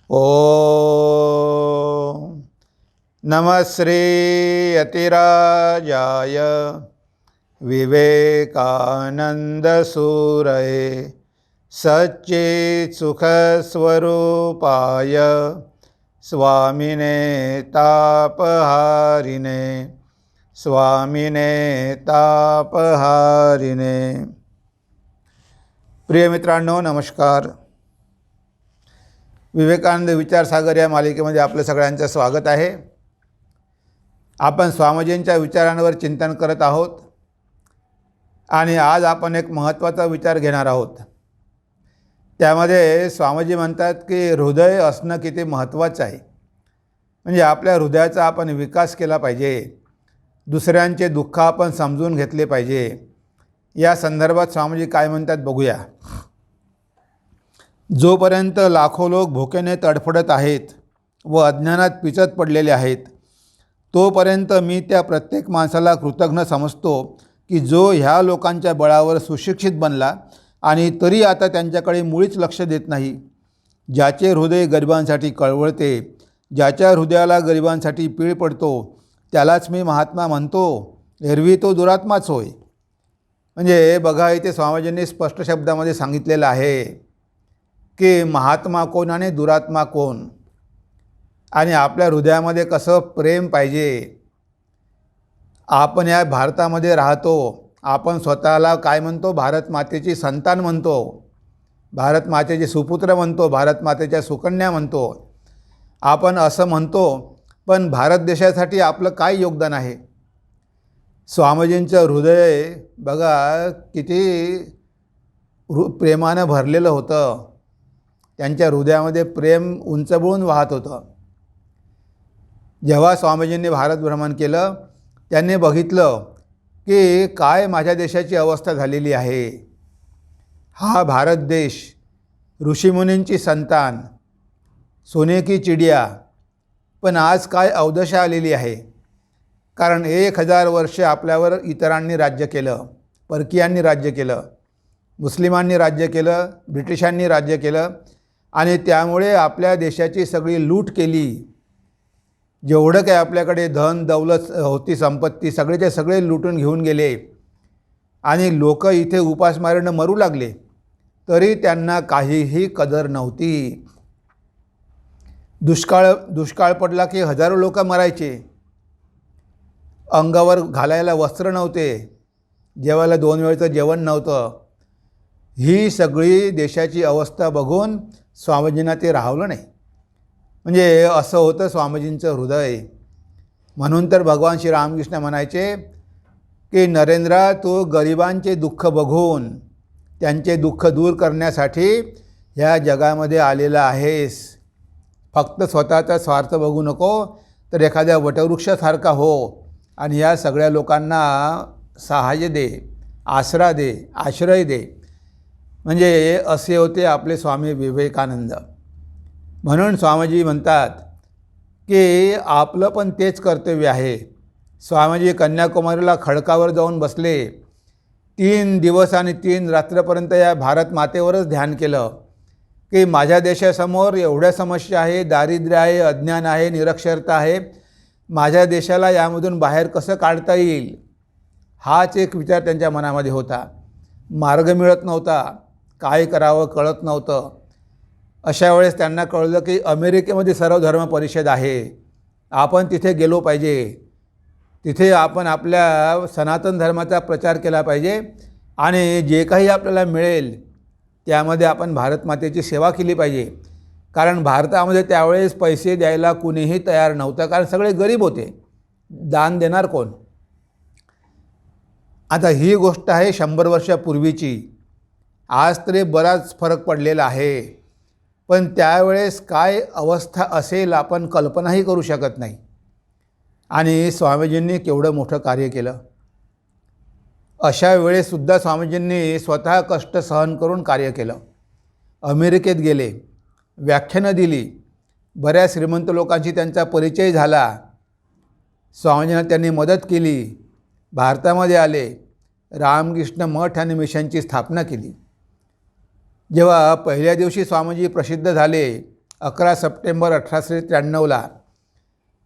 ओम नमः श्री यतिराजाय विवेकानंद सूरये सच्चित्सुखस्वरूपाय स्वामिने तापहारिणे स्वामिने तापहारिणे। प्रिय मित्रांनो, नमस्कार। विवेकानंद विचारसागर या मालिकेमध्ये आपलं सगळ्यांचं स्वागत आहे। आपण स्वामीजींच्या विचारांवर चिंतन करत आहोत आणि आज आपण एक महत्त्वाचा विचार घेणार आहोत। त्यामध्ये स्वामीजी म्हणतात की हृदय असणं किती महत्त्वाचं आहे, म्हणजे आपल्या हृदयाचा आपण विकास केला पाहिजे, दुसऱ्यांचे दुःख आपण समजून घेतले पाहिजे। या संदर्भात स्वामीजी काय म्हणतात बघूया। जोपर्यंत लाखो लोक भुकेने तडफडत आहेत व अज्ञानात पिचत पडलेले आहेत, तोपर्यंत मी त्या प्रत्येक माणसाला कृतज्ञ समजतो की जो ह्या लोकांच्या बळावर सुशिक्षित बनला आणि तरी आता त्यांच्याकडे मुळीच लक्ष देत नाही। ज्याचे हृदय गरिबांसाठी कळवळते, ज्याच्या हृदयाला गरिबांसाठी पीळ पडतो, त्यालाच मी महात्मा म्हणतो, एरवी तो दुरात्माच होय। म्हणजे बघा, इथे स्वामीजींनी स्पष्ट शब्दामध्ये सांगितलेलं आहे की महात्मा कोण आणि दुरात्मा कोण, आणि आपल्या हृदयामध्ये कसं प्रेम पाहिजे। आपण या भारतामध्ये राहतो, आपण स्वतःला काय म्हणतो, भारत मातेची संतान म्हणतो, भारत मातेचे सुपुत्र म्हणतो, भारत मातेच्या सुकन्या म्हणतो, आपण असं म्हणतो। पण भारत देशासाठी आपलं काय योगदान आहे? स्वामीजींचं हृदय बघा किती प्रेमानं भरलेलं होतं। त्यांच्या हृदयामध्ये प्रेम उंचबळून वाहत होतं। जेव्हा स्वामीजींनी भारत भ्रमण केलं, त्यांनी बघितलं की काय माझ्या देशाची अवस्था झालेली आहे। हा भारत देश ऋषीमुनींची संतान, सोने की चिडिया, पण आज काय अवदशा आलेली आहे। कारण 1000 वर्ष आपल्यावर इतरांनी राज्य केलं, परकीयांनी राज्य केलं, मुस्लिमांनी राज्य केलं, ब्रिटिशांनी राज्य केलं आणि त्यामुळे आपल्या देशाची सगळी लूट केली। जेवढं काय आपल्याकडे धन दौलत होती, संपत्ती, सगळेचे सगळे लुटून घेऊन गेले आणि लोक इथे उपासमारीनं मरू लागले, तरी त्यांना काहीही कदर नव्हती। दुष्काळ पडला की हजारो लोक मरायचे, अंगावर घालायला वस्त्र नव्हते, जेवायला 2 वेळचं जेवण नव्हतं। ही सगळी देशाची अवस्था बघून स्वामीजींना ते राहवलं नाही। म्हणजे असं होतं स्वामीजींचं हृदय। म्हणून तर भगवान श्री रामकृष्ण म्हणायचे की नरेंद्रा, तू गरिबांचे दुःख बघून त्यांचे दुःख दूर करण्यासाठी ह्या जगामध्ये आलेला आहेस। फक्त स्वतःचा स्वार्थ बघू नको, तर एखाद्या वटवृक्षासारखा हो आणि या सगळ्या लोकांना सहाय्य दे, आसरा दे, आश्रय दे। म्हणजे असे होते आपले स्वामी विवेकानंद। म्हणून स्वामीजी म्हणतात की आपलं पण तेच कर्तव्य आहे। स्वामीजी कन्याकुमारीला खडकावर जाऊन बसले, 3 दिवस आणि 3 रात्रपर्यंत या भारत मातेवरच ध्यान केलं की माझ्या देशासमोर एवढ्या समस्या आहे, दारिद्र्य आहे, अज्ञान आहे, निरक्षरता आहे, माझ्या देशाला यामधून बाहेर कसं काढता येईल, हाच एक विचार त्यांच्या मनामध्ये होता। मार्ग मिळत नव्हता, काय करावं कळत नव्हतं। अशा वेळेस त्यांना कळलं की अमेरिकेमध्ये सर्वधर्म परिषद आहे, आपण तिथे गेलो पाहिजे, तिथे आपण आपल्या सनातन धर्माचा प्रचार केला पाहिजे आणि जे काही आपल्याला मिळेल त्यामध्ये आपण भारत मातेची सेवा केली पाहिजे। कारण भारतामध्ये त्यावेळेस पैसे द्यायला कुणीही तयार नव्हतं, कारण सगळे गरीब होते, दान देणार कोण? आता ही गोष्ट आहे 100 वर्षापूर्वीची। आज तरी बराच फरक पडलेला आहे, पण त्यावेळेस काय अवस्था असेल आपण कल्पनाही करू शकत नाही। आणि स्वामीजींनी केवढं मोठं कार्य केलं। अशा वेळेससुद्धा स्वामीजींनी स्वतः कष्ट सहन करून कार्य केलं। अमेरिकेत गेले, व्याख्यानं दिली, बऱ्याच श्रीमंत लोकांशी त्यांचा परिचय झाला, स्वामीजींना त्यांनी मदत केली, भारतामध्ये आले, रामकृष्ण मठ आणि मिशनची स्थापना केली। जेव्हा पहिल्या दिवशी स्वामीजी प्रसिद्ध झाले 11 सप्टेंबर 1893ला.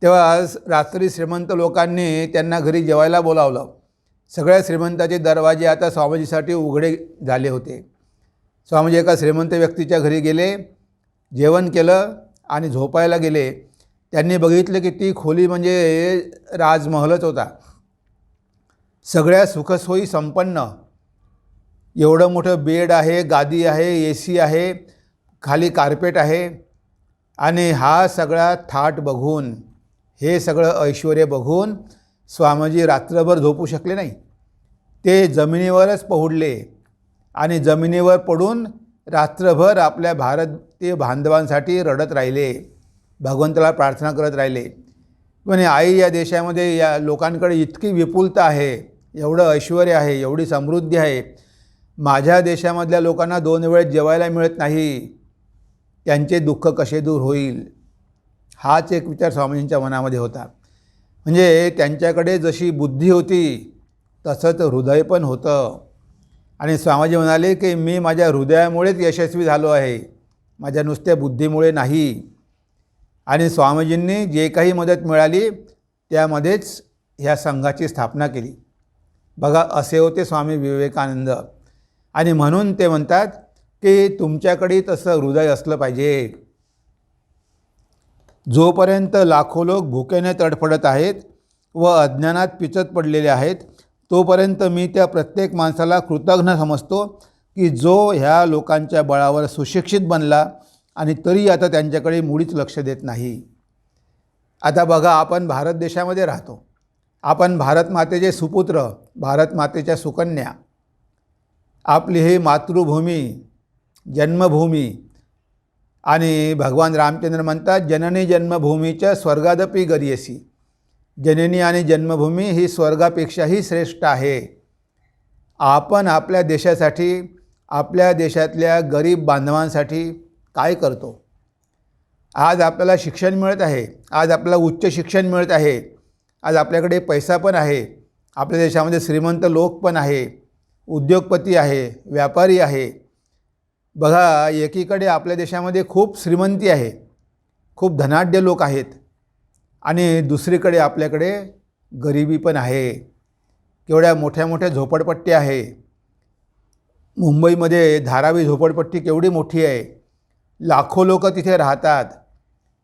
तेव्हा रात्री श्रीमंत लोकांनी त्यांना घरी जेवायला बोलावलं. सगळ्या श्रीमंताचे दरवाजे आता स्वामीजीसाठी उघडे झाले होते. स्वामीजी एका श्रीमंत व्यक्तीच्या घरी गेले, जेवण केलं आणि झोपायला गेले. त्यांनी बघितलं की ती खोली म्हणजे राजमहलच होता. सगळ्या सुखसोयी संपन्न, एवढं मोठं बेड आहे, गादी आहे, AC आहे, खाली कार्पेट आहे. आणि हा सगळा थाट बघून, हे सगळं ऐश्वर्य बघून स्वामीजी रात्रभर झोपू शकले नाही. ते जमिनीवरच पहुडले आणि जमिनीवर पडून रात्रभर आपल्या भारतीय बांधवांसाठी रडत राहिले, भगवंताला प्रार्थना करत राहिले. म्हणजे आई, या देशामध्ये या लोकांकडे इतकी विपुलता आहे, एवढं ऐश्वर्य आहे, एवढी समृद्धी आहे, माझ्या देशामधल्या लोकांना 2 वेळ जेवायला मिळत नाही, त्यांचे दुःख कसे दूर होईल. हाच एक विचार स्वामीजींच्या मनामध्ये होता. म्हणजे त्यांच्याकडे जशी बुद्धी होती तसंच हृदय पण होतं. आणि स्वामीजी म्हणाले की मी माझ्या हृदयामुळेच यशस्वी झालो आहे, माझ्या नुसत्या बुद्धीमुळे नाही. आणि स्वामीजींनी जे काही मदत मिळाली त्यामध्येच ह्या संघाची स्थापना केली. बघा, असे होते स्वामी विवेकानंद. आणि म्हणून ते म्हणतात की तुमच्याकडे तसं हृदय असलं पाहिजे. जोपर्यंत लाखो लोक भुकेने तडफडत आहेत व अज्ञानात पिचत पडलेले आहेत, तोपर्यंत मी त्या प्रत्येक माणसाला कृतज्ञ समजतो की जो ह्या लोकांच्या बळावर सुशिक्षित बनला आणि तरी आता त्यांच्याकडे मुळीच लक्ष देत नाही. आता बघा, आपण भारत देशामध्ये राहतो, आपण भारत मातेचे सुपुत्र, भारत मातेच्या सुकन्या. आपली ही मातृभूमी, जन्मभूमी. आणि भगवान रामचंद्र म्हणतात, जननी जन्मभूमीच्या स्वर्गादपि गरीयसी. जननी आणि जन्मभूमी ही स्वर्गापेक्षाही श्रेष्ठ आहे. आपण आपल्या देशासाठी, आपल्या देशातल्या गरीब बांधवांसाठी काय करतो? आज आपल्याला शिक्षण मिळत आहे, आज आपल्याला उच्च शिक्षण मिळत आहे, आज आपल्याकडे पैसा पण आहे, आपल्या देशामध्ये श्रीमंत लोक पण आहे, उद्योगपती आहे, व्यापारी आहे. बघा, एकीकडे आपल्या देशामध्ये खूप श्रीमंती आहे, खूप धनाढ्य लोक आहेत, आणि दुसरीकडे आपल्याकडे गरिबी पण आहे. केवढ्या मोठ्या मोठ्या झोपडपट्टी आहे. मुंबईमध्ये धारावी झोपडपट्टी केवढी मोठी आहे, लाखो लोक तिथे राहतात.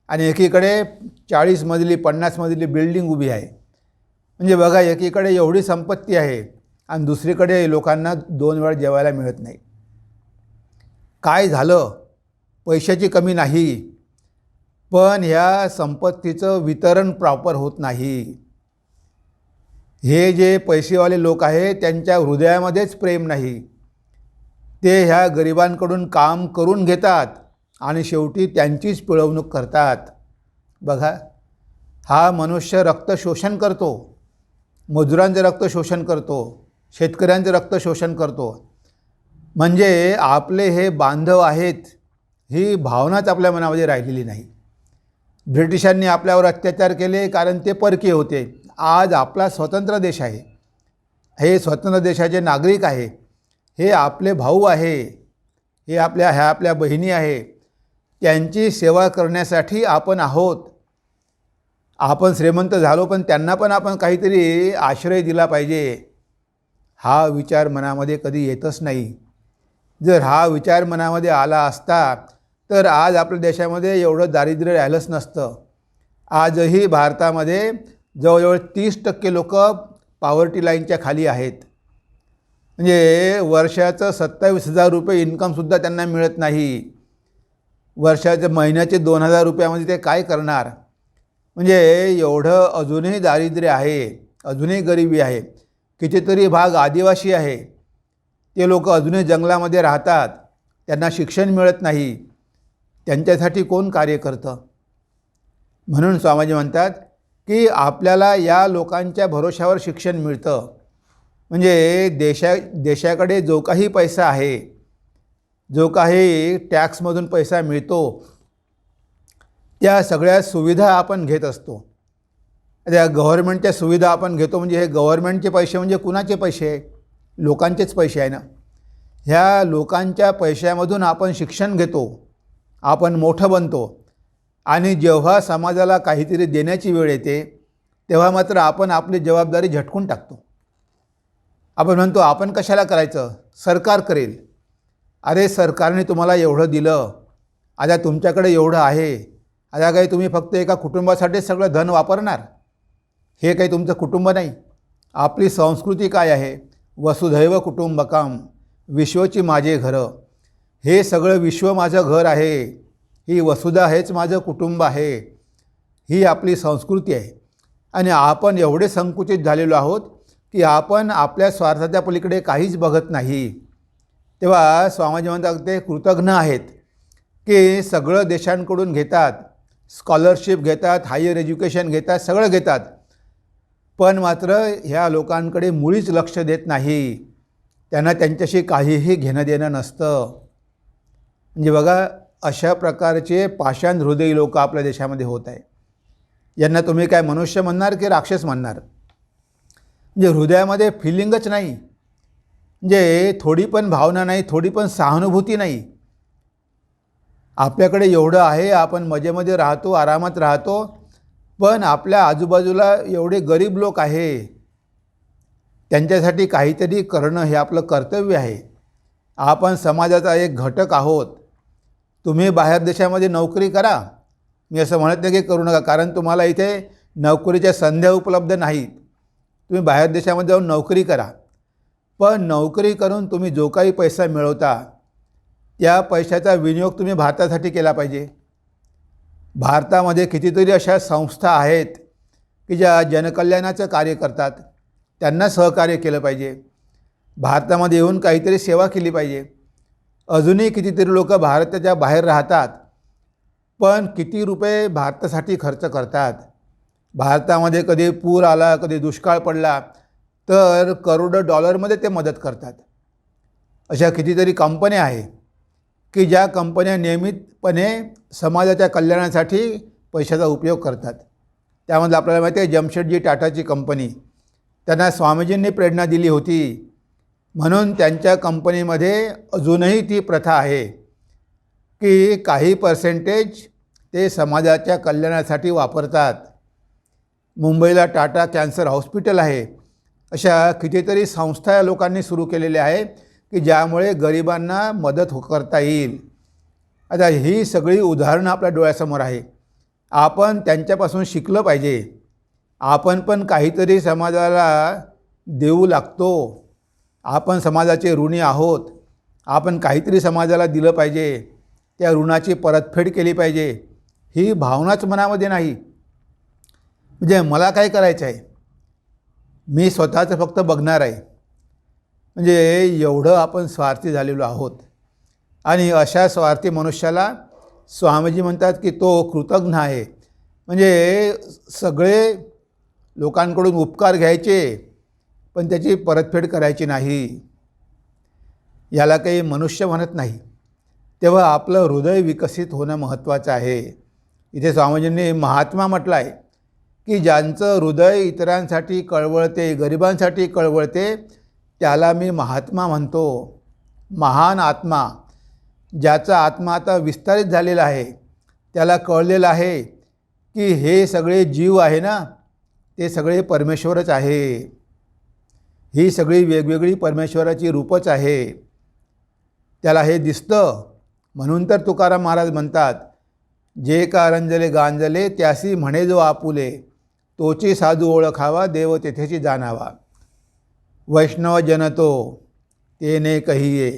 आणि एकीकडे 40 मजली 50 मजली बिल्डिंग उभी आहे. म्हणजे बघा, एकीकडे एवढी संपत्ती आहे आणि दुसरीकडे लोकांना 2 वेळ जेवायला मिळत नाही. काय झालं? पैशाची कमी नाही, पण ह्या संपत्तीचं वितरण प्रॉपर होत नाही. हे जे पैसेवाले लोक आहेत त्यांच्या हृदयामध्येच प्रेम नाही. ते ह्या गरिबांकडून काम करून घेतात आणि शेवटी त्यांचीच पिळवणूक करतात. बघा, हा मनुष्य रक्त शोषण करतो, मजुरांचं रक्त शोषण करतो, शेतकऱ्यांचं रक्त शोषण करतो. म्हणजे आपले हे बांधव आहेत ही भावनाच आपल्या मनामध्ये राहिलेली नाही. ब्रिटिशांनी आपल्यावर अत्याचार केले कारण ते परकीय होते. आज आपला स्वतंत्र देश आहे, हे स्वतंत्र देशाचे नागरिक आहे, हे आपले भाऊ आहे, हे आपल्या बहिणी आहे, त्यांची सेवा करण्यासाठी आपण आहोत. आपण श्रीमंत झालो पण त्यांना पण आपण काहीतरी आश्रय दिला पाहिजे. हा विचार मनामध्ये कधी येतच नाही. जर हा विचार मनामध्ये आला असता तर आज आपल्या देशामध्ये एवढं दारिद्र्य राहिलंच नसतं. आजही भारतामध्ये जवळजवळ 30% लोक पॉवर्टी लाईनच्या खाली आहेत. म्हणजे वर्षाचं 27,000 रुपये इन्कमसुद्धा त्यांना मिळत नाही. वर्षाचे महिन्याचे 2,000 रुपयामध्ये ते काय करणार? म्हणजे एवढं अजूनही दारिद्र्य आहे, अजूनही गरिबी आहे. कितीतरी भाग आदिवासी आहे, ते लोक अजूनही जंगलामध्ये राहतात, त्यांना शिक्षण मिळत नाही. त्यांच्यासाठी कोण कार्य करतं? म्हणून स्वामीजी म्हणतात की आपल्याला या लोकांच्या भरोशावर शिक्षण मिळतं. म्हणजे देशाकडे जो काही पैसा आहे, जो काही टॅक्समधून पैसा मिळतो, त्या सगळ्या सुविधा आपण घेत असतो. त्या गव्हर्नमेंटच्या सुविधा आपण घेतो. म्हणजे हे गव्हर्नमेंटचे पैसे म्हणजे कुणाचे पैसे आहे? लोकांचेच पैसे आहे ना. ह्या लोकांच्या पैशामधून आपण शिक्षण घेतो, आपण मोठं बनतो आणि जेव्हा समाजाला काहीतरी देण्याची वेळ येते तेव्हा मात्र आपण आपली जबाबदारी झटकून टाकतो. आपण म्हणतो आपण कशाला करायचं, सरकार करेल. अरे सरकारने तुम्हाला एवढं दिलं, आता तुमच्याकडे एवढं आहे, आता काही तुम्ही फक्त एका कुटुंबासाठीच सगळं धन वापरणार? हे काही तुमचं कुटुंब नाही. आपली संस्कृती काय आहे, वसुधैव कुटुंबकम, विश्वची माझे घरं. हे सगळं विश्व माझं घर आहे, ही वसुधा हेच माझं कुटुंब आहे, ही आपली संस्कृती आहे. आणि आपण एवढे संकुचित झालेलो आहोत की आपण आपल्या स्वार्थाच्या पलीकडे काहीच बघत नाही. तेव्हा स्वामीजी म्हणतात ते कृतज्ञ आहेत की सगळं देशांकडून घेतात, स्कॉलरशिप घेतात, हायर एज्युकेशन घेतात, सगळं घेतात, पण मात्र ह्या लोकांकडे मुळीच लक्ष देत नाही. त्यांना त्यांच्याशी काहीही घेणं देणं नसतं. म्हणजे बघा, अशा प्रकारचे पाषाण हृदयी लोक आपल्या देशामध्ये होत आहे. यांना तुम्ही काय मनुष्य म्हणणार की राक्षस म्हणणार? म्हणजे हृदयामध्ये फिलिंगच नाही, म्हणजे थोडी पण भावना नाही, थोडी पण सहानुभूती नाही. आपल्याकडे एवढं आहे, आपण मजेमध्ये राहतो, आरामात राहतो, पण आपल्या आजूबाजूला एवढे गरीब लोक आहे, त्यांच्यासाठी काहीतरी करणं हे आपलं कर्तव्य आहे. आपण समाजाचा एक घटक आहोत. तुम्ही बाहेर देशामध्ये नोकरी करा, मी असं म्हणत नाही की करू नका, कारण तुम्हाला इथे नोकरीच्या संध्या उपलब्ध नाहीत. तुम्ही बाहेर देशामध्ये जाऊन नोकरी करा, पण नोकरी करून तुम्ही जो काही पैसा मिळवता त्या पैशाचा विनियोग तुम्ही भारतासाठी केला पाहिजे. भारतामध्ये कितीतरी अशा संस्था आहेत की ज्या जनकल्याणाचं कार्य करतात, त्यांना सहकार्य केलं पाहिजे. भारतामध्ये येऊन काहीतरी सेवा केली पाहिजे. अजूनही कितीतरी लोक भारताच्या बाहेर राहतात, पण किती रुपये भारतासाठी खर्च करतात. भारतामध्ये कधी पूर आला, कधी दुष्काळ पडला तर करोडो डॉलरमध्ये ते मदत करतात. अशा कितीतरी कंपन्या आहेत की ज्या कंपन्या नियमितपणे समाजाच्या कल्याणासाठी पैशाचा उपयोग करतात. त्यामध्ये आपल्याला माहिती आहे जमशेदजी टाटाची कंपनी, त्यांना स्वामीजींनी प्रेरणा दिली होती, म्हणून त्यांच्या कंपनीमध्ये अजूनही ती प्रथा आहे की काही पर्सेंटेज ते समाजाच्या कल्याणासाठी वापरतात. मुंबईला टाटा कॅन्सर हॉस्पिटल आहे. अशा कितीतरी संस्था या लोकांनी सुरू केलेल्या आहे की ज्यामुळे गरिबांना मदत करता येईल. आता ही सगळी उदाहरणं आपल्या डोळ्यासमोर आहे. आपण त्यांच्यापासून शिकलं पाहिजे. आपण पण काहीतरी समाजाला देऊ लागतो. आपण समाजाचे ऋणी आहोत. आपण काहीतरी समाजाला दिलं पाहिजे, त्या ऋणाची परतफेड केली पाहिजे, ही भावनाच मनामध्ये नाही. म्हणजे मला काय करायचं आहे, मी स्वतःचं फक्त बघणार आहे. म्हणजे एवढं आपण स्वार्थी झालेलो आहोत. आणि अशा स्वार्थी मनुष्याला स्वामीजी म्हणतात की तो कृतज्ञ आहे. म्हणजे सगळे लोकांकडून उपकार घ्यायचे पण त्याची परतफेड करायची नाही, याला काही मनुष्य म्हणत नाही. तेव्हा आपलं हृदय विकसित होणं महत्त्वाचं आहे. इथे स्वामीजींनी महात्मा म्हटलं आहे की ज्यांचं हृदय इतरांसाठी कळवळते, गरिबांसाठी कळवळते, त्याला मी महात्मा म्हणतो. महान आत्मा, ज्याचा आत्मा आता विस्तारित झालेला आहे, त्याला कळलेलं आहे की हे सगळे जीव आहे ना, ते सगळे परमेश्वरच आहे. ही सगळी वेगवेगळी परमेश्वराची रूपच आहे. त्याला हे दिसतं. म्हणून तर तुकाराम महाराज म्हणतात, जे कारंजले गांजले त्यासी म्हणे जो आपुले, तोची साधू ओळखावा देव तेथेची जाणावा. वैष्णव जनतो तेने कहिये,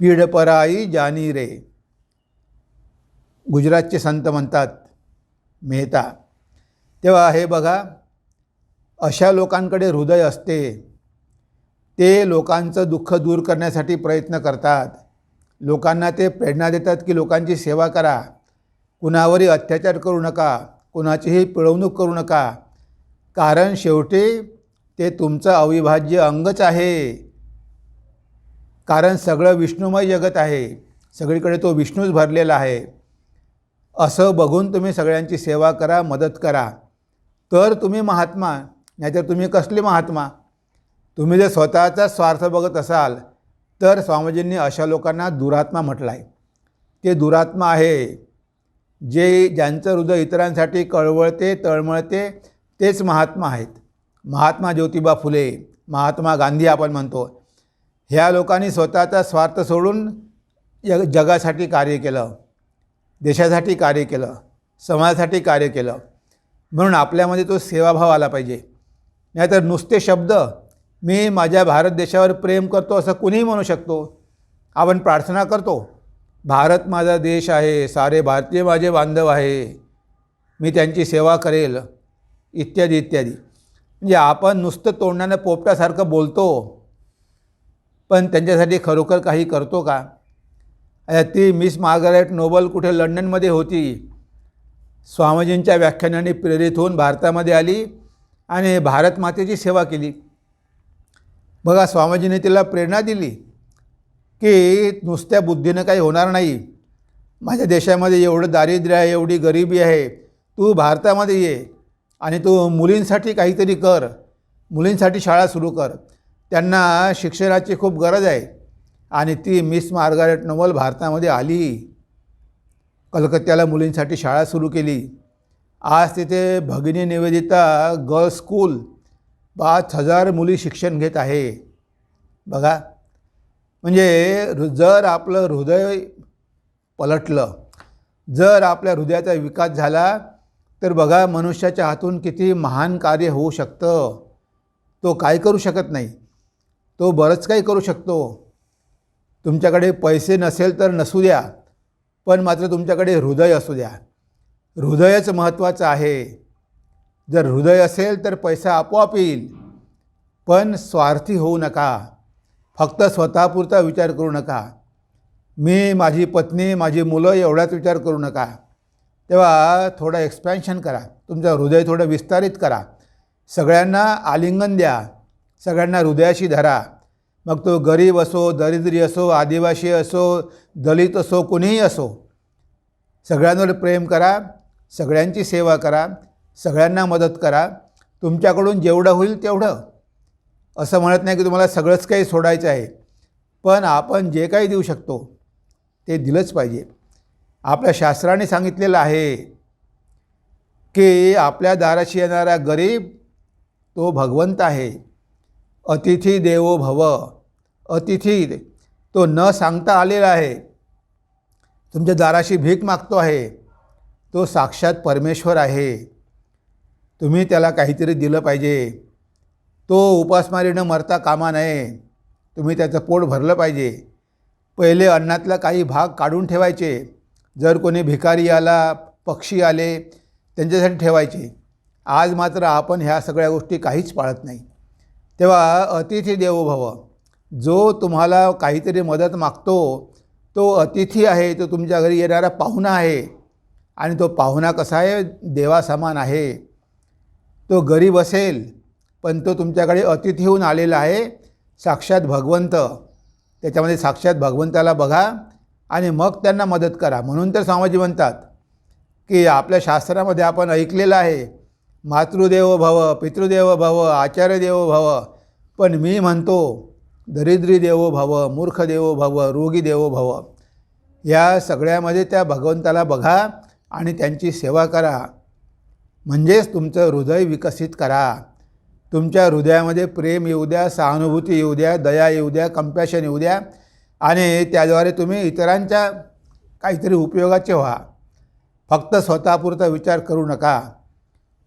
पीड पराई जानी रे. गुजरातचे संत म्हणतात मेहता. तेव्हा हे बघा, अशा लोकांकडे हृदय असते. ते लोकांचं दुःख दूर करण्यासाठी प्रयत्न करतात. लोकांना ते प्रेरणा देतात की लोकांची सेवा करा, कुणावरही अत्याचार करू नका, कुणाचीही पिळवणूक करू नका, कारण शेवटी ते तुमचं अविभाज्य अंगच आहे. कारण सगळं विष्णुमय जगत आहे, सगळीकडे तो विष्णूच भरलेला आहे. असं बघून तुम्ही सगळ्यांची सेवा करा, मदत करा, तर तुम्ही महात्मा. नाहीतर तुम्ही कसले महात्मा? तुम्ही जर स्वतःचा स्वार्थ बघत असाल तर स्वामीजींनी अशा लोकांना दुरात्मा म्हटलं आहे. ते दुरात्मा आहे. ज्यांचं हृदय इतरांसाठी कळवळते तळमळते तेच महात्मा आहेत. महात्मा ज्योतिबा फुले, महात्मा गांधी आपण म्हणतो, ह्या लोकांनी स्वतःचा स्वार्थ सोडून जगासाठी कार्य केलं, देशासाठी कार्य केलं, समाजासाठी कार्य केलं. म्हणून आपल्यामध्ये तो सेवाभाव आला पाहिजे. नाहीतर नुसते शब्द मी माझ्या भारत देशावर प्रेम करतो असं कुणीही म्हणू शकतो. आपण प्रार्थना करतो, भारत माझा देश आहे, सारे भारतीय माझे बांधव आहे, मी त्यांची सेवा करेल, इत्यादी इत्यादी. म्हणजे आपण नुसतं तोंडानं पोपटासारखं बोलतो, पण त्यांच्यासाठी खरोखर काही करतो का? ती मिस मार्गारेट नोबल कुठे लंडनमध्ये होती, स्वामीजींच्या व्याख्यानाने प्रेरित होऊन भारतामध्ये आली आणि भारत मातेची सेवा केली. बघा, स्वामीजींनी तिला प्रेरणा दिली की नुसत्या बुद्धीनं काही होणार नाही, माझ्या देशामध्ये एवढं दारिद्र्य आहे, एवढी गरिबी आहे, तू भारतामध्ये ये आणि तू मुलींसाठी काहीतरी कर, मुलींसाठी शाळा सुरू कर, त्यांना शिक्षणाची खूप गरज आहे. आणि ती मिस मार्गारेट नोबल भारतामध्ये आली, कलकत्त्याला मुलींसाठी शाळा सुरू केली. आज तिथे भगिनी निवेदिता गर्ल्स स्कूल 5,000 मुली शिक्षण घेत आहे. बघा, म्हणजे जर आपलं हृदय पलटलं, जर आपल्या हृदयाचा विकास झाला, तर बघा मनुष्याच्या हातून किती महान कार्य होऊ शकतं. तो काय करू शकत नाही, तो बरंच काही करू शकतो. तुमच्याकडे पैसे नसेल तर नसू द्या, पण मात्र तुमच्याकडे हृदय असू द्या. हृदयच महत्त्वाचं आहे. जर हृदय असेल तर पैसा आपोआप येईल. पण स्वार्थी होऊ नका, फक्त स्वतःपुरता विचार करू नका. मी, माझी पत्नी, माझी मुलं एवढाच विचार करू नका. तेव्हा थोडं एक्सपॅन्शन करा, तुमचं हृदय थोडं विस्तारित करा. सगळ्यांना आलिंगन द्या, सगळ्यांना हृदयाशी धरा. मग तो गरीब असो, दरिद्री असो, आदिवासी असो, दलित असो, कोणीही असो, सगळ्यांवर प्रेम करा, सगळ्यांची सेवा करा, सगळ्यांना मदत करा. तुमच्याकडून जेवढं होईल तेवढं. असं म्हणत नाही की तुम्हाला सगळंच काही सोडायचं आहे, पण आपण जे काही देऊ शकतो ते दिलंच पाहिजे. आपल्या शास्त्राने सांगितलेलं आहे की आपल्या दाराशी येणारा गरीब तो भगवंत आहे. अतिथी देवो भव. अतिथी तो न सांगता आलेला आहे, तुमच्या दाराशी भीक मागतो आहे, तो साक्षात परमेश्वर आहे. तुम्ही त्याला काहीतरी दिलं पाहिजे. तो उपासमारीनं मरता कामा नये. तुम्ही त्याचं पोट भरलं पाहिजे. पहिले अन्नातला काही भाग काढून ठेवायचे. जर कोणी भिकारी आला, पक्षी आले, त्यांच्यासाठी ठेवायचे. आज मात्र आपण ह्या सगळ्या गोष्टी काहीच पाळत नाही. तेव्हा अतिथी देवो भव. जो तुम्हाला काहीतरी मदत मागतो तो अतिथी आहे, तो तुमच्या घरी येणारा पाहुणा आहे. आणि तो पाहुणा कसा आहे? देवासमान आहे. तो गरीब असेल, पण तो तुमच्याकडे अतिथी होऊन आलेला आहे, साक्षात भगवंत. त्याच्यामध्ये साक्षात भगवंताला बघा आणि मग त्यांना मदत करा. म्हणून तर स्वामीजी म्हणतात की आपल्या शास्त्रामध्ये आपण ऐकलेलं आहे, मातृदेवो भव, पितृदेवो भव, आचार्य देवो भव. पण मी म्हणतो दरिद्री देवो भव, मूर्ख देवो भव, रोगी देवो भव. या सगळ्यामध्ये त्या भगवंताला बघा आणि त्यांची सेवा करा. म्हणजेच तुमचं हृदय विकसित करा. तुमच्या हृदयामध्ये प्रेम येऊ द्या, सहानुभूती येऊ द्या, दया येऊ द्या, कंपॅशन येऊ द्या आणि त्याद्वारे तुम्ही इतरांच्या काहीतरी उपयोगाचे व्हा. फक्त स्वतःपुरता विचार करू नका.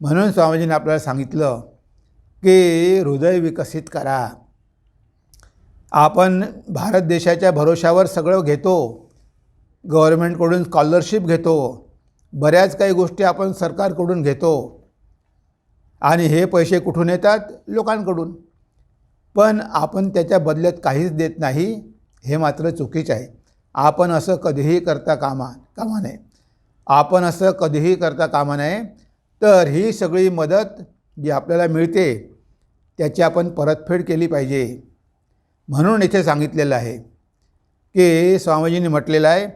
म्हणून स्वामीजींनी आपल्याला सांगितलं की हृदय विकसित करा. आपण भारत देशाच्या भरोशावर सगळं घेतो, गव्हर्नमेंटकडून स्कॉलरशिप घेतो, बऱ्याच काही गोष्टी आपण सरकारकडून घेतो आणि हे पैसे कुठून येतात? लोकांकडून. पण आपण त्याच्या बदल्यात काहीच देत नाही, हे मात्र चुकीचं आहे. आपण असं कधीही करता कामा नये. आपण असं कधीही करता कामा नये. तर ही सगळी मदत जी आपल्याला मिळते त्याची आपण परतफेड केली पाहिजे. म्हणून इथे सांगितलेलं आहे की स्वामीजींनी म्हटलेलं आहे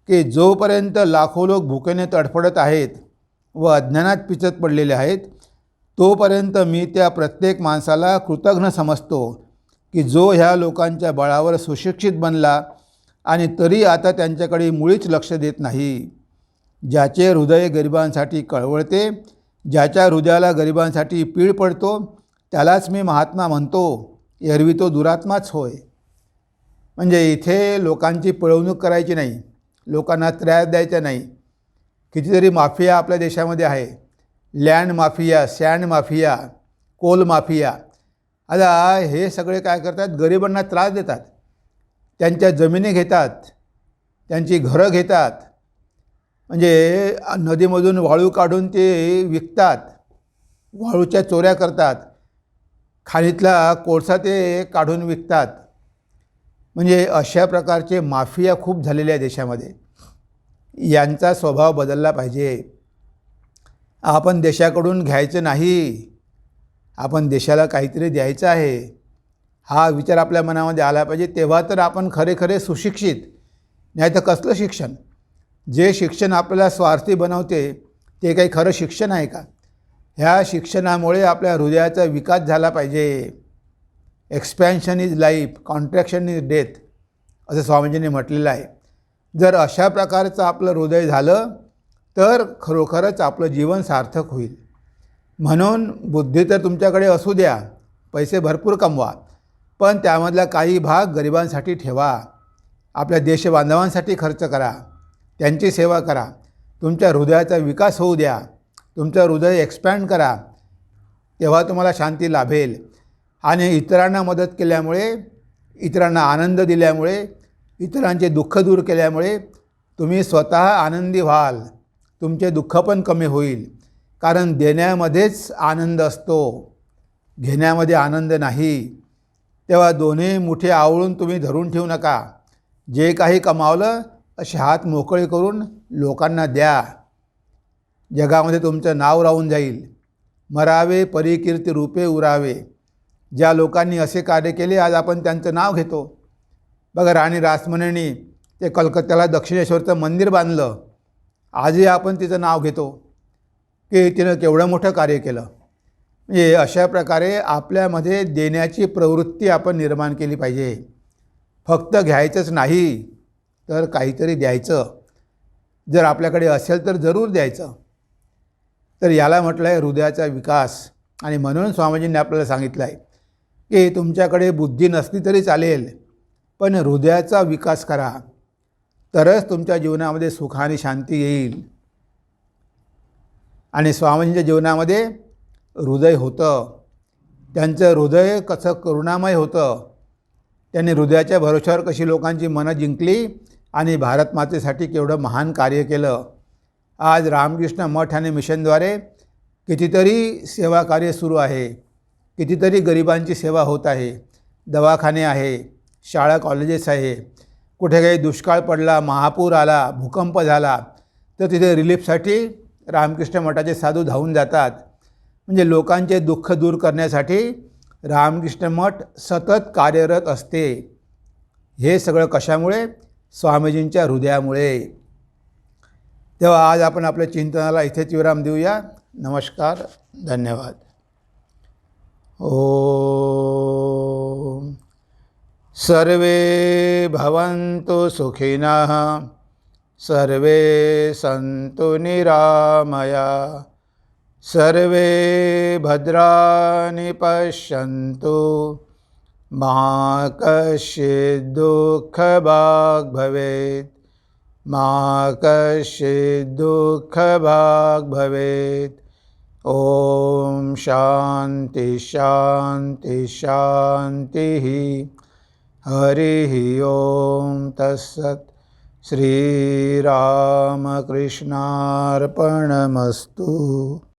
की जोपर्यंत लाखो लोक भुकेने तडफडत आहेत व अज्ञानात पिचत पडलेले आहेत, तोपर्यंत मी त्या प्रत्येक माणसाला कृतज्ञ समजतो की जो ह्या लोकांच्या बळावर सुशिक्षित बनला आणि तरी आता त्यांच्याकडे मुळीच लक्ष देत नाही. ज्याचे हृदय गरिबांसाठी कळवळते, ज्याच्या हृदयाला गरिबांसाठी पीळ पडतो, त्यालाच मी महात्मा म्हणतो, एरवी तो दुरात्माच होय. म्हणजे इथे लोकांची पिळवणूक करायची नाही, लोकांना त्रास द्यायचा नाही. कितीतरी माफिया आपल्या देशामध्ये आहे. Land mafia, sand mafia, coal mafia. आता हे सगळे काय करतात, गरिबांना त्रास देतात, त्यांच्या जमिनी घेतात, त्यांची घरं घेतात. म्हणजे नदीमधून वाळू काढून ते विकतात, वाळूच्या चोऱ्या करतात, खाणीतला कोळसा ते काढून विकतात. म्हणजे अशा प्रकारचे माफिया खूप झालेले आहे देशामध्ये. यांचा स्वभाव बदलला पाहिजे. आपण देशाकडून घ्यायचं नाही, आपण देशाला काहीतरी द्यायचं आहे, हा विचार आपल्या मनामध्ये आला पाहिजे. तेव्हा तर आपण खरे खरे सुशिक्षित. नाही तर कसलं शिक्षण? जे शिक्षण आपल्याला स्वार्थी बनवते ते काही खरं शिक्षण आहे का? ह्या शिक्षणामुळे आपल्या हृदयाचा विकास झाला पाहिजे. Expansion is life, contraction is death, असं स्वामीजींनी म्हटलेलं आहे. जर अशा प्रकारचं आपलं हृदय झालं तर खरोखरच आपलं जीवन सार्थक होईल. म्हणून बुद्धी तर तुमच्याकडे असू द्या, पैसे भरपूर कमवा, पण त्यामधला काही भाग गरिबांसाठी ठेवा, आपल्या देशबांधवांसाठी खर्च करा, त्यांची सेवा करा. तुमच्या हृदयाचा विकास होऊ द्या, तुमचं हृदय एक्सपॅन्ड करा, तेव्हा तुम्हाला शांती लाभेल. आणि इतरांना मदत केल्यामुळे, इतरांना आनंद दिल्यामुळे, इतरांचे दुःख दूर केल्यामुळे तुम्ही स्वतः आनंदी व्हाल, तुमचे दुःख पण कमी होईल. कारण देण्यामध्येच आनंद असतो, घेण्यामध्ये आनंद नाही. तेव्हा दोन्ही मुठे आवळून तुम्ही धरून ठेवू नका. जे काही कमावलं असे हात मोकळे करून लोकांना द्या. जगामध्ये तुमचं नाव राहून जाईल. मरावे परिकीर्ती रूपे उरावे. ज्या लोकांनी असे कार्य केले आज आपण त्यांचं नाव घेतो. बघा, राणी रासमणींनी ते कलकत्त्याला दक्षिणेश्वरचं मंदिर बांधलं. आजही आपण तिचं नाव घेतो की तिनं केवढं मोठं कार्य केलं. म्हणजे अशा प्रकारे आपल्यामध्ये देण्याची प्रवृत्ती आपण निर्माण केली पाहिजे. फक्त घ्यायचंच नाही तर काहीतरी द्यायचं. जर आपल्याकडे असेल तर जरूर द्यायचं. तर याला म्हटलं आहे हृदयाचा विकास. आणि म्हणून स्वामीजींनी आपल्याला सांगितलं आहे की तुमच्याकडे बुद्धी नसली तरी चालेल, पण हृदयाचा विकास करा, तरच तुमच्या जीवनामध्ये सुख आणि शांती येईल. आणि स्वामींच्या जीवनामध्ये हृदय होतं. त्यांचं हृदय कसं करुणामय होतं. त्यांनी हृदयाच्या भरोश्यावर कशी लोकांची मनं जिंकली आणि भारत मातेसाठी केवढं महान कार्य केलं. आज रामकृष्ण मठ आणि मिशनद्वारे कितीतरी सेवा कार्य सुरू आहे, कितीतरी गरिबांची सेवा होत आहे. दवाखाने आहे, शाळा कॉलेजेस आहे. कुठे काही दुष्काळ पडला, महापूर आला, भूकंप झाला तर तिथे रिलीफसाठी रामकृष्ण मठाचे साधू धावून जातात. म्हणजे लोकांचे दुःख दूर करण्यासाठी रामकृष्ण मठ सतत कार्यरत असते. हे सगळं कशामुळे? स्वामीजींच्या हृदयामुळे. तेव्हा आज आपण आपल्या चिंतनाला इथेच विराम देऊया. नमस्कार, धन्यवाद. ओम सर्वे भवन्तु सुखिनः, सर्वे सन्तु निरामया, सर्वे भद्राणि पश्यन्तु, मा कश्चित् दुःखभाग् भवेत्, मा कश्चित् दुःखभाग् भवेत्. ओम शांति शांति शांतिः. हरिः ओम तत्सत्. श्रीरामकृष्णार्पणमस्तु.